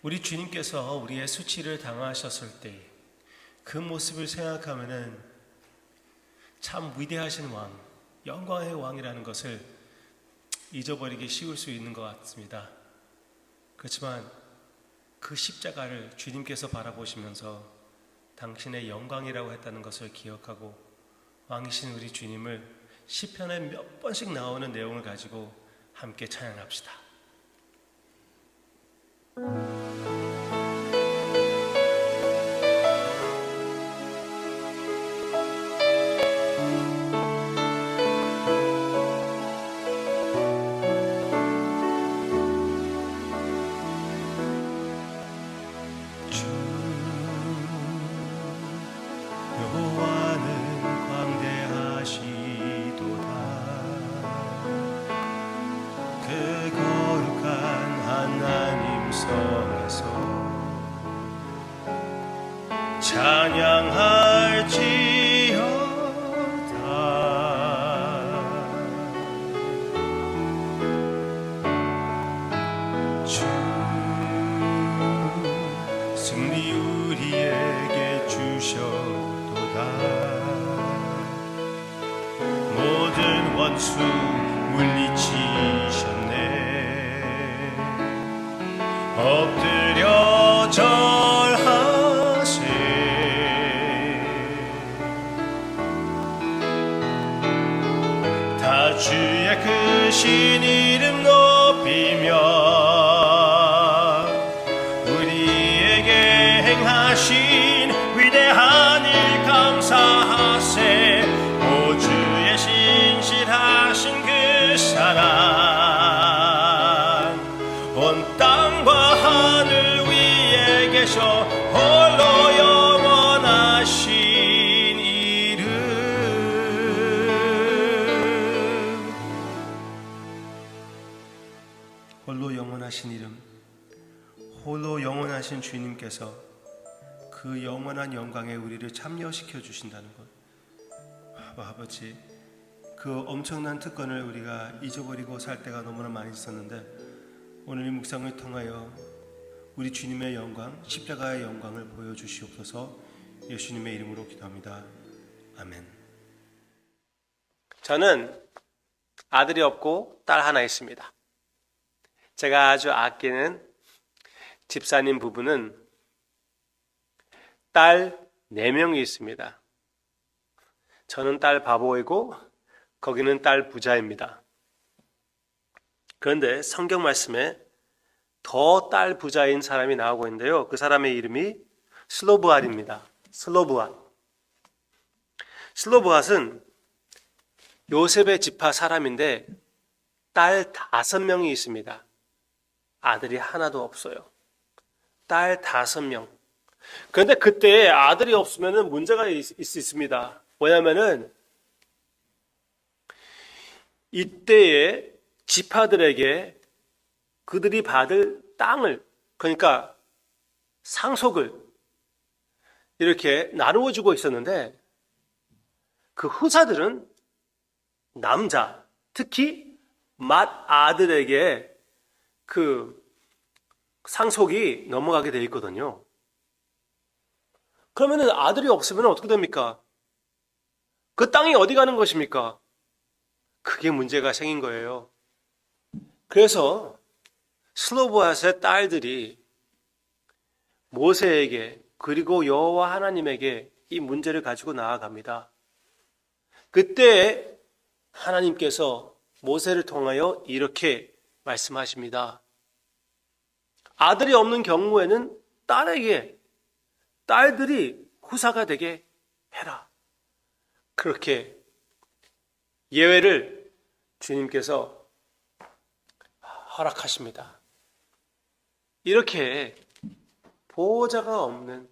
우리 주님께서 우리의 수치를 당하셨을 때 그 모습을 생각하면은 참 위대하신 왕, 영광의 왕이라는 것을 잊어버리기 쉬울 수 있는 것 같습니다. 그렇지만 그 십자가를 주님께서 바라보시면서 당신의 영광이라고 했다는 것을 기억하고 왕이신 우리 주님을 시편에 몇 번씩 나오는 내용을 가지고 함께 찬양합시다. 찬양할지어다. 주 승리 우리에게 주셨도다. 모든 원수 물리치셨네. 엎드려 절하세. 다 주의 크신 이름 높이며 우리에게 행하신 위대한 일 감사하세. 오 주의 신실하신 그 사랑 온 땅과 하늘 위에 계셔 홀로 영원하신 이름. 홀로 영원하신 이름, 홀로 영원하신 주님께서 그 영원한 영광에 우리를 참여시켜 주신다는 것. 아버지, 그 엄청난 특권을 우리가 잊어버리고 살 때가 너무나 많이 있었는데 오늘 이 묵상을 통하여 우리 주님의 영광, 십자가의 영광을 보여주시옵소서. 예수님의 이름으로 기도합니다. 아멘. 저는 아들이 없고 딸 하나 있습니다. 제가 아주 아끼는 집사님 부부는 딸 4명이 있습니다. 저는 딸 바보이고 거기는 딸 부자입니다. 그런데 성경 말씀에 더 딸 부자인 사람이 나오고 있는데요. 그 사람의 이름이 슬로브핫입니다. 슬로브핫. 슬로브핫은 요셉의 지파 사람인데 딸 5명이 있습니다. 아들이 하나도 없어요. 딸 5명. 그런데 그때 아들이 없으면 문제가 있습니다. 뭐냐면은 이때에 지파들에게 그들이 받을 땅을, 그러니까 상속을 이렇게 나누어 주고 있었는데 그 후사들은 남자, 특히 맏아들에게 그 상속이 넘어가게 돼 있거든요. 그러면은 아들이 없으면 어떻게 됩니까? 그 땅이 어디 가는 것입니까? 그게 문제가 생긴 거예요. 그래서 슬로브핫의 딸들이 모세에게 그리고 여호와 하나님에게 이 문제를 가지고 나아갑니다. 그때 하나님께서 모세를 통하여 이렇게 말씀하십니다. 아들이 없는 경우에는 딸들이 후사가 되게 해라. 그렇게 예외를 주님께서 허락하십니다. 이렇게 보호자가 없는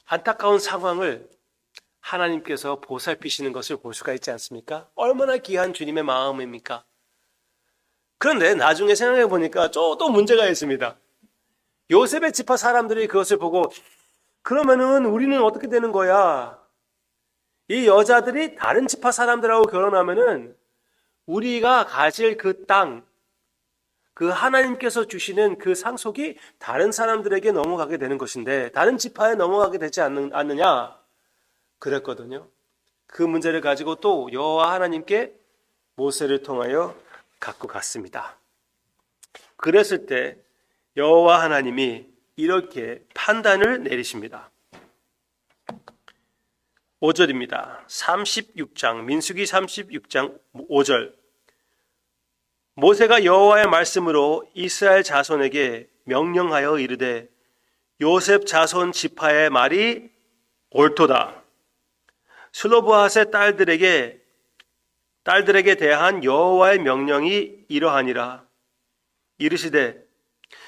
안타까운 상황을 하나님께서 보살피시는 것을 볼 수가 있지 않습니까? 얼마나 귀한 주님의 마음입니까? 그런데 나중에 생각해 보니까 또 문제가 있습니다. 요셉의 지파 사람들이 그것을 보고 그러면은 우리는 어떻게 되는 거야? 이 여자들이 다른 지파 사람들하고 결혼하면은 우리가 가질 그 땅, 그 하나님께서 주시는 그 상속이 다른 사람들에게 넘어가게 되는 것인데 다른 지파에 넘어가게 되지 않느냐 그랬거든요. 그 문제를 가지고 또 여호와 하나님께 모세를 통하여 갖고 갔습니다. 그랬을 때 여호와 하나님이 이렇게 판단을 내리십니다. 5절입니다. 36장 민수기 36장 5절 모세가 여호와의 말씀으로 이스라엘 자손에게 명령하여 이르되 요셉 자손 지파의 말이 옳도다. 슬로브핫의 딸들에게 대한 여호와의 명령이 이러하니라. 이르시되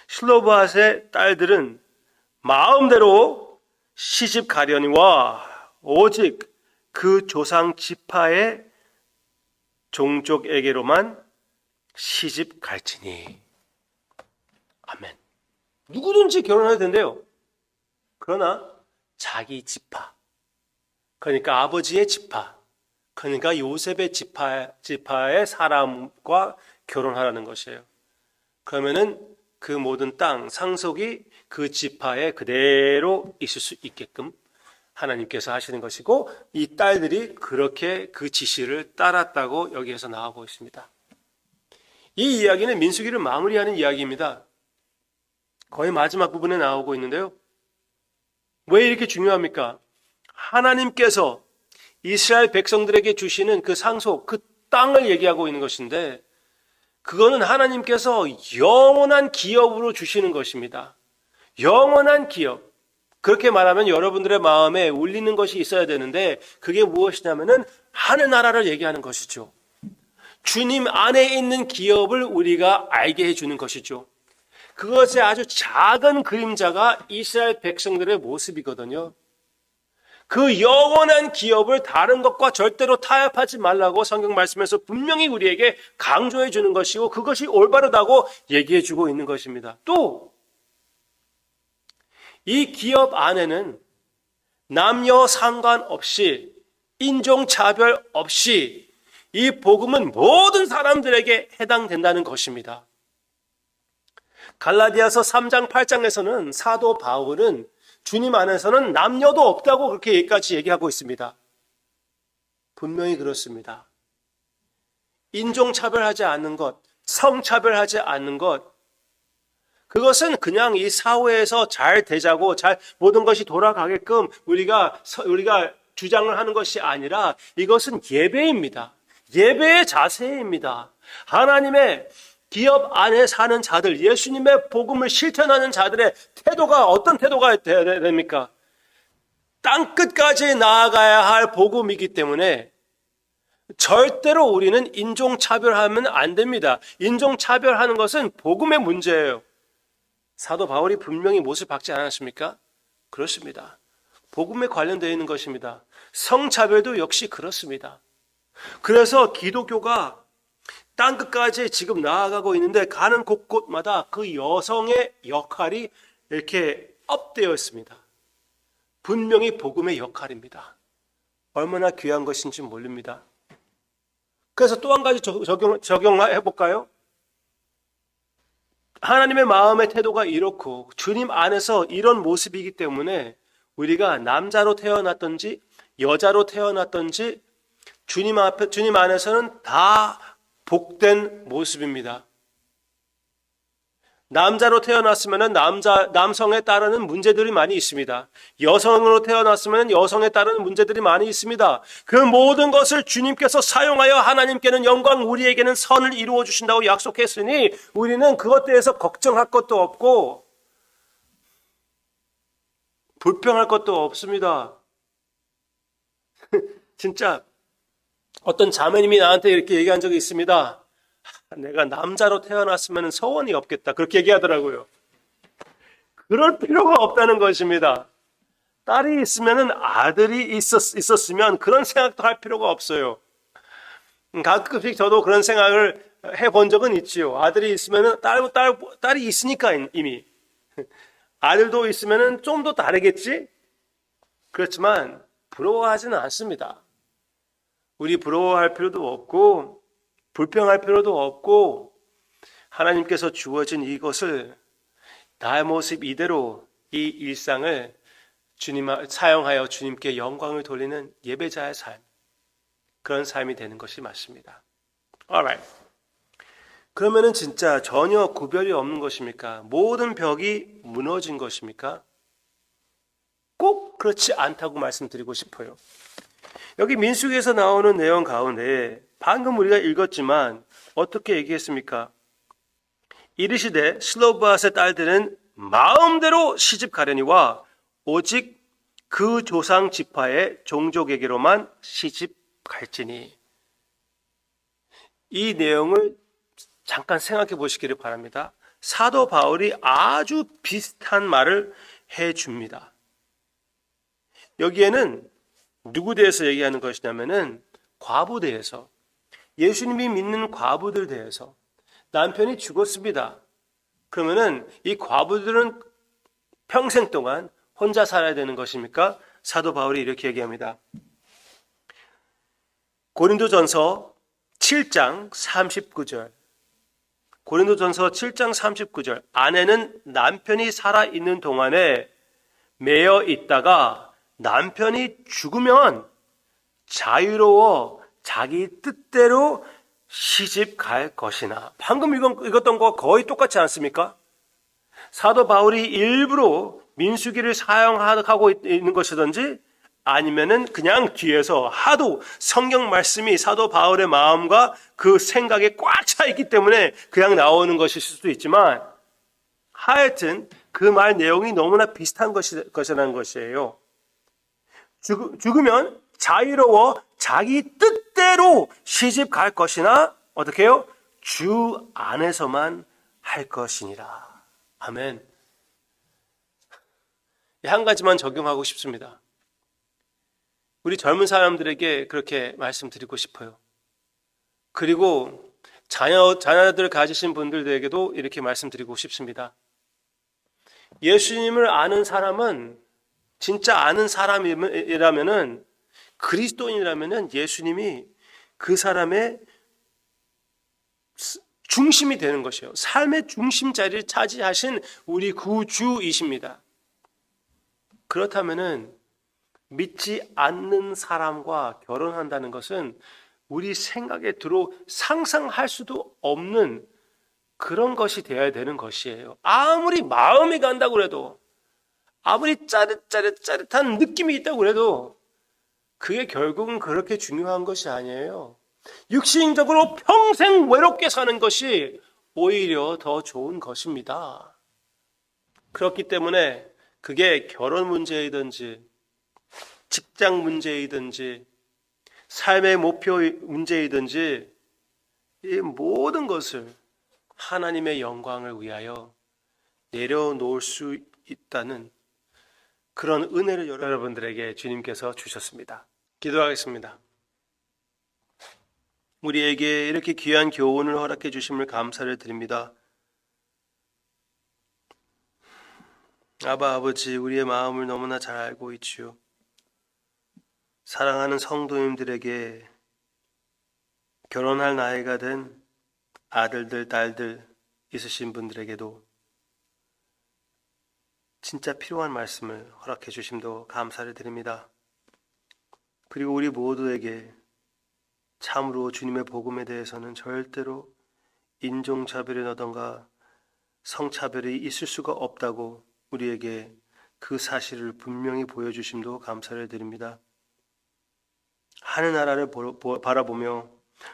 슬로브핫의 딸들은 마음대로 시집 가려니와 오직 그 조상 지파의 종족에게로만 시집 갈지니. 아멘. 누구든지 결혼해도 된대요. 그러나 자기 지파, 그러니까 아버지의 지파, 그러니까 요셉의 지파의 사람과 결혼하라는 것이에요. 그러면은 그 모든 땅 상속이 그 지파에 그대로 있을 수 있게끔 하나님께서 하시는 것이고, 이 딸들이 그렇게 그 지시를 따랐다고 여기에서 나오고 있습니다. 이 이야기는 민수기를 마무리하는 이야기입니다. 거의 마지막 부분에 나오고 있는데요. 왜 이렇게 중요합니까? 하나님께서 이스라엘 백성들에게 주시는 그 상속, 그 땅을 얘기하고 있는 것인데, 그거는 하나님께서 영원한 기업으로 주시는 것입니다. 영원한 기업. 그렇게 말하면 여러분들의 마음에 울리는 것이 있어야 되는데, 그게 무엇이냐면은 하늘나라를 얘기하는 것이죠. 주님 안에 있는 기업을 우리가 알게 해주는 것이죠. 그것의 아주 작은 그림자가 이스라엘 백성들의 모습이거든요. 그 영원한 기업을 다른 것과 절대로 타협하지 말라고 성경 말씀에서 분명히 우리에게 강조해 주는 것이고, 그것이 올바르다고 얘기해 주고 있는 것입니다. 또 이 기업 안에는 남녀 상관없이, 인종차별 없이 이 복음은 모든 사람들에게 해당된다는 것입니다. 갈라디아서 3장 8장에서는 사도 바울은 주님 안에서는 남녀도 없다고 그렇게 여기까지 얘기하고 있습니다. 분명히 그렇습니다. 인종차별하지 않는 것, 성차별하지 않는 것, 그것은 그냥 이 사회에서 잘 되자고, 모든 것이 돌아가게끔 우리가 주장을 하는 것이 아니라, 이것은 예배입니다. 예배의 자세입니다. 하나님의 기업 안에 사는 자들, 예수님의 복음을 실천하는 자들의 태도가 어떤 태도가 돼야 됩니까? 땅끝까지 나아가야 할 복음이기 때문에 절대로 우리는 인종차별하면 안 됩니다. 인종차별하는 것은 복음의 문제예요. 사도 바울이 분명히 못을 박지 않았습니까? 그렇습니다. 복음에 관련되어 있는 것입니다. 성차별도 역시 그렇습니다. 그래서 기독교가 땅끝까지 지금 나아가고 있는데, 가는 곳곳마다 그 여성의 역할이 이렇게 업되어 있습니다. 분명히 복음의 역할입니다. 얼마나 귀한 것인지 모릅니다. 그래서 또 한 가지 적용해 볼까요? 하나님의 마음의 태도가 이렇고 주님 안에서 이런 모습이기 때문에 우리가 남자로 태어났든지 여자로 태어났든지 주님 안에서는 다 복된 모습입니다. 남자로 태어났으면 남성에 따르는 문제들이 많이 있습니다. 여성으로 태어났으면 여성에 따르는 문제들이 많이 있습니다. 그 모든 것을 주님께서 사용하여 하나님께는 영광, 우리에게는 선을 이루어 주신다고 약속했으니 우리는 그것 대해서 걱정할 것도 없고 불평할 것도 없습니다. 진짜 어떤 자매님이 나한테 이렇게 얘기한 적이 있습니다. 내가 남자로 태어났으면 소원이 없겠다, 그렇게 얘기하더라고요. 그럴 필요가 없다는 것입니다. 딸이 있으면 아들이 있었으면 그런 생각도 할 필요가 없어요. 가끔씩 저도 그런 생각을 해본 적은 있지요. 아들이 있으면 딸이 있으니까 이미 아들도 있으면 좀 더 다르겠지? 그렇지만 부러워하지는 않습니다. 우리 부러워할 필요도 없고 불평할 필요도 없고, 하나님께서 주어진 이것을 나의 모습 이대로 이 일상을 사용하여 주님께 영광을 돌리는 예배자의 삶, 그런 삶이 되는 것이 맞습니다. Alright. 그러면은 진짜 전혀 구별이 없는 것입니까? 모든 벽이 무너진 것입니까? 꼭 그렇지 않다고 말씀드리고 싶어요. 여기 민수기에서 나오는 내용 가운데 방금 우리가 읽었지만 어떻게 얘기했습니까? 이르시되 슬로바앗의 딸들은 마음대로 시집 가려니와 오직 그 조상 지파의 종족에게로만 시집 갈지니. 이 내용을 잠깐 생각해 보시기를 바랍니다. 사도 바울이 아주 비슷한 말을 해줍니다. 여기에는 누구 대해서 얘기하는 것이냐면은 과부 대해서, 예수님이 믿는 과부들 대해서. 남편이 죽었습니다. 그러면은 이 과부들은 평생 동안 혼자 살아야 되는 것입니까? 사도 바울이 이렇게 얘기합니다. 고린도전서 7장 39절. 고린도전서 7장 39절. 아내는 남편이 살아있는 동안에 매여 있다가 남편이 죽으면 자유로워 자기 뜻대로 시집 갈 것이나. 방금 읽었던 거 거의 똑같지 않습니까? 사도 바울이 일부러 민수기를 사용하고 있는 것이든지 아니면은 그냥 뒤에서 하도 성경 말씀이 사도 바울의 마음과 그 생각에 꽉 차 있기 때문에 그냥 나오는 것일 수도 있지만, 하여튼 그 말 내용이 너무나 비슷한 것이라는 것이에요. 죽으면 자유로워 자기 뜻대로 시집 갈 것이나 어떻게 해요? 주 안에서만 할 것이니라. 아멘. 한 가지만 적용하고 싶습니다. 우리 젊은 사람들에게 그렇게 말씀드리고 싶어요. 그리고 자녀들 가지신 분들에게도 이렇게 말씀드리고 싶습니다. 예수님을 아는 사람은, 진짜 아는 사람이라면은, 그리스도인이라면은 예수님이 그 사람의 중심이 되는 것이에요. 삶의 중심 자리를 차지하신 우리 구주이십니다. 그렇다면은 믿지 않는 사람과 결혼한다는 것은 우리 생각에 상상할 수도 없는 그런 것이 되어야 되는 것이에요. 아무리 마음이 간다고 해도, 아무리 짜릿한 느낌이 있다고 해도 그게 결국은 그렇게 중요한 것이 아니에요. 육신적으로 평생 외롭게 사는 것이 오히려 더 좋은 것입니다. 그렇기 때문에 그게 결혼 문제이든지 직장 문제이든지 삶의 목표 문제이든지 이 모든 것을 하나님의 영광을 위하여 내려놓을 수 있다는 그런 은혜를 여러분들에게 주님께서 주셨습니다. 기도하겠습니다. 우리에게 이렇게 귀한 교훈을 허락해 주심을 감사를 드립니다. 아바 아버지, 우리의 마음을 너무나 잘 알고 있지요. 사랑하는 성도님들에게 결혼할 나이가 된 아들들, 딸들 있으신 분들에게도 진짜 필요한 말씀을 허락해 주심도 감사를 드립니다. 그리고 우리 모두에게 참으로 주님의 복음에 대해서는 절대로 인종차별이라던가 성차별이 있을 수가 없다고 우리에게 그 사실을 분명히 보여주심도 감사를 드립니다. 하늘나라를 바라보며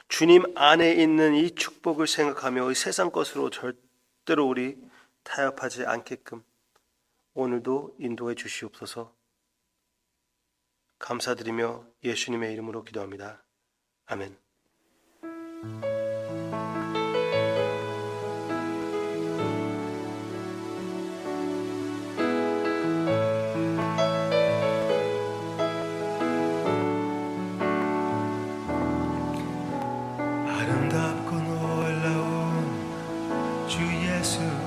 주님 안에 있는 이 축복을 생각하며 이 세상 것으로 절대로 우리 타협하지 않게끔 오늘도 인도해 주시옵소서. 감사드리며 예수님의 이름으로 기도합니다. 아멘. 아름답고 놀라운 주 예수